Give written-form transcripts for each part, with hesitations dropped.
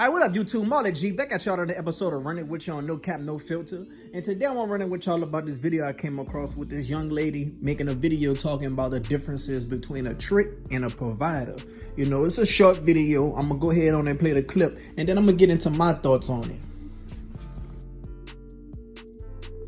Alright, what up, YouTube? Marley G back at y'all on the episode of Running with y'all on No Cap No Filter. And today I'm running with y'all about this video I came across with this young lady making a video talking about the differences between a trick and a provider. You know, it's a short video. I'm gonna go ahead on and play the clip, and then I'm gonna get into my thoughts on it.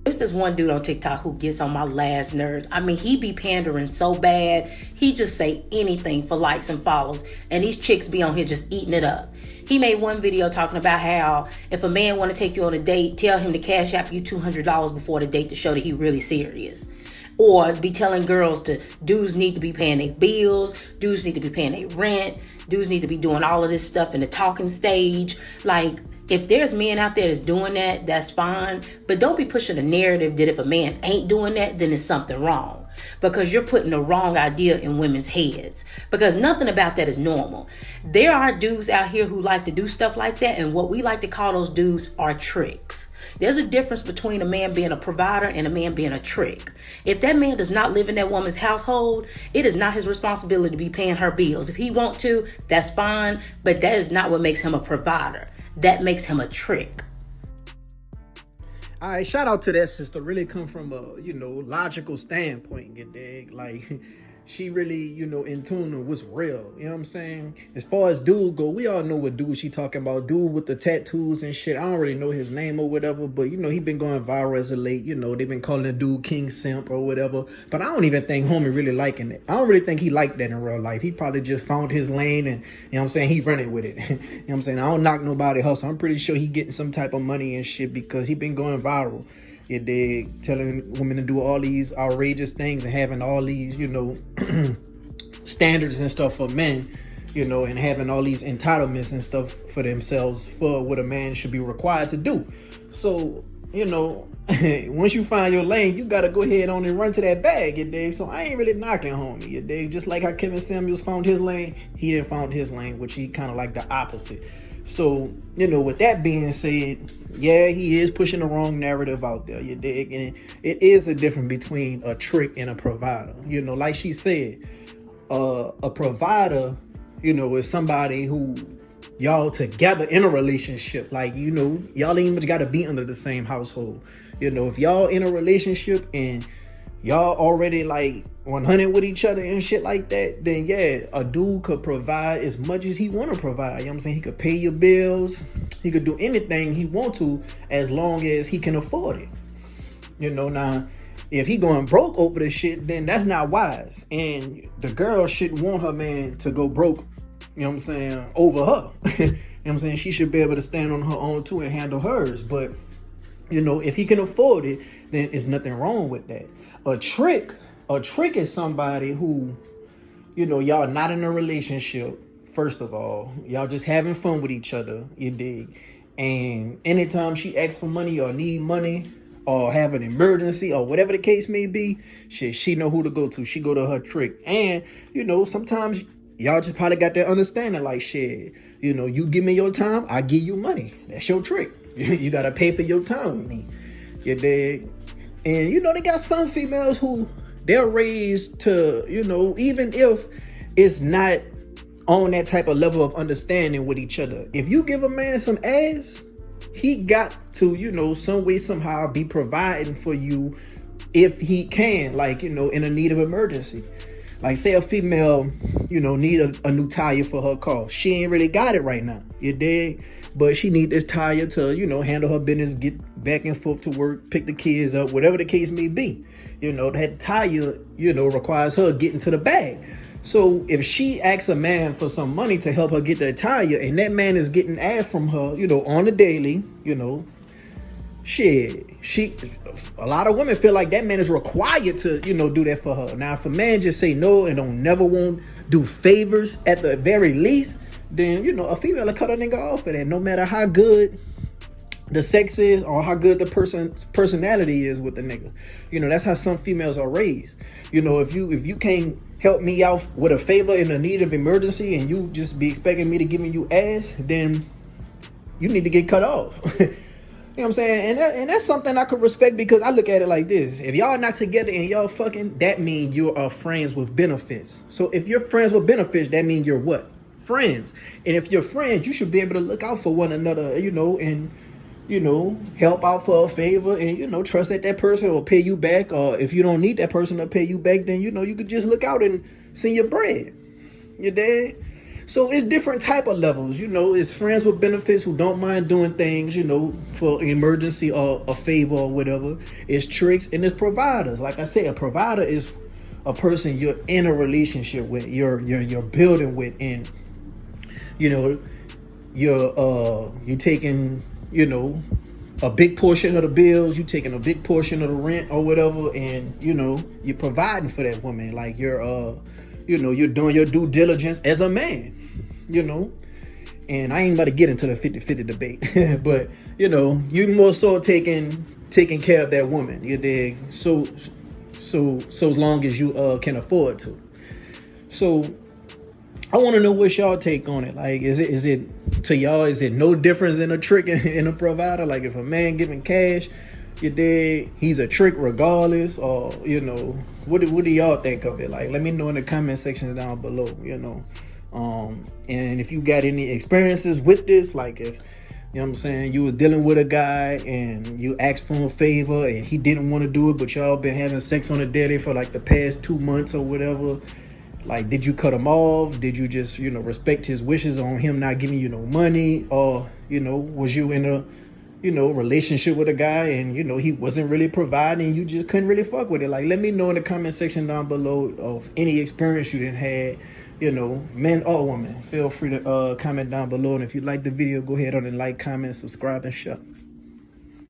It's this one dude on TikTok who gets on my last nerves. I mean, he be pandering so bad. He just say anything for likes and follows. And these chicks be on here just eating it up. He made one video talking about how if a man want to take you on a date, tell him to cash out you $200 before the date to show that he really serious. Or be telling girls dudes need to be paying their bills, dudes need to be paying their rent, dudes need to be doing all of this stuff in the talking stage. Like, if there's men out there that's doing that, that's fine. But don't be pushing a narrative that if a man ain't doing that, then there's something wrong. Because you're putting the wrong idea in women's heads. Because nothing about that is normal. There are dudes out here who like to do stuff like that. And what we like to call those dudes are tricks. There's a difference between a man being a provider and a man being a trick. If that man does not live in that woman's household, it is not his responsibility to be paying her bills. If he want to, that's fine. But that is not what makes him a provider. That makes him a trick. All right, shout out to that sister. Really come from a, logical standpoint, you dig? Like, she really, in tune with what's real. You know what I'm saying? As far as dude go, we all know what dude she talking about. Dude with the tattoos and shit. I don't really know his name or whatever, but, he been going viral as of late. They've been calling the dude King Simp or whatever. But I don't even think homie really liking it. I don't really think he liked that in real life. He probably just found his lane and, he running with it. You know what I'm saying? I don't knock nobody hustle. I'm pretty sure he getting some type of money and shit because he been going viral. You dig? Telling women to do all these outrageous things and having all these, standards and stuff for men, and having all these entitlements and stuff for themselves for what a man should be required to do. So, once you find your lane, you got to go ahead on and run to that bag, you dig? So I ain't really knocking homie, you dig? Just like how Kevin Samuels found his lane, he didn't found his lane, which he kind of like the opposite. So, with that being said, yeah, he is pushing the wrong narrative out there, you dig? And it is a difference between a trick and a provider. Like she said, a provider, is somebody who y'all together in a relationship. Like, y'all ain't even got to be under the same household. If y'all in a relationship and y'all already like 100 with each other and shit like that, then yeah, a dude could provide as much as he want to provide. You know what I'm saying? He could pay your bills. He could do anything he want to as long as he can afford it. Now, if he going broke over the shit, then that's not wise. And the girl shouldn't want her man to go broke, over her. She should be able to stand on her own too and handle hers. But, if he can afford it, then there's nothing wrong with that. A trick is somebody who, y'all not in a relationship. First of all, y'all just having fun with each other, you dig? And anytime she asks for money or need money or have an emergency or whatever the case may be, she know who to go to. She go to her trick. And, sometimes y'all just probably got that understanding like, shit, you give me your time, I give you money. That's your trick. You got to pay for your time with me, you dig? And, they got some females who they're raised to, even if it's not on that type of level of understanding with each other. If you give a man some ass, he got to, some way, somehow be providing for you if he can, like, in a need of emergency. Like, say a female, need a new tire for her car. She ain't really got it right now, you dig? But she need this tire to, handle her business, get back and forth to work, pick the kids up, whatever the case may be. That tire, requires her getting to the bag. So if she asks a man for some money to help her get that tire and that man is getting ass from her, on the daily, a lot of women feel like that man is required to, do that for her. Now, if a man just say no and don't never want to do favors at the very least, then, a female will cut a nigga off for that, no matter how good the sex is or how good the person's personality is with the nigga. That's how some females are raised. If you can't help me out with a favor in a need of emergency and you just be expecting me to give you ass, then you need to get cut off. You know what I'm saying? And that's something I could respect because I look at it like this. If y'all not together and y'all fucking, that means you are friends with benefits. So if you're friends with benefits, that means you're what? friends. And if you're friends, you should be able to look out for one another, you know, and, you know, help out for a favor and, you know, trust that person will pay you back. Or if you don't need that person to pay you back, then, you know, you could just look out and send your bread. You dig? So it's different type of levels, you know. It's friends with benefits who don't mind doing things, you know, for an emergency or a favor or whatever. It's tricks, and it's providers. Like I said, a provider is a person you're in a relationship with, you're building with, and you know, you're taking, you know, a big portion of the bills, you taking a big portion of the rent or whatever, and you know, you're providing for that woman. Like you're you know, you're doing your due diligence as a man, you know. And I ain't about to get into the 50-50 debate, but you know, you more so taking care of that woman, you dig? So as long as you can afford to. So I want to know what's y'all take on it. Like, is it to y'all, is it no difference in a trick and a provider? Like if a man giving cash, you dig, he's a trick regardless, or you know, what do y'all think of it? Like, let me know in the comment section down below, you know. And if you got any experiences with this, like if, you know what I'm saying, you was dealing with a guy and you asked for a favor and he didn't want to do it, but y'all been having sex on a daily for like the past 2 months or whatever. Like, did you cut him off? Did you just, you know, respect his wishes on him not giving you no money? Or, you know, was you in a, you know, relationship with a guy and, you know, he wasn't really providing, you just couldn't really fuck with it? Like, let me know in the comment section down below of any experience you didn't had, you know, men or women. Feel free to comment down below. And if you like the video, go ahead on and like, comment, subscribe, and share.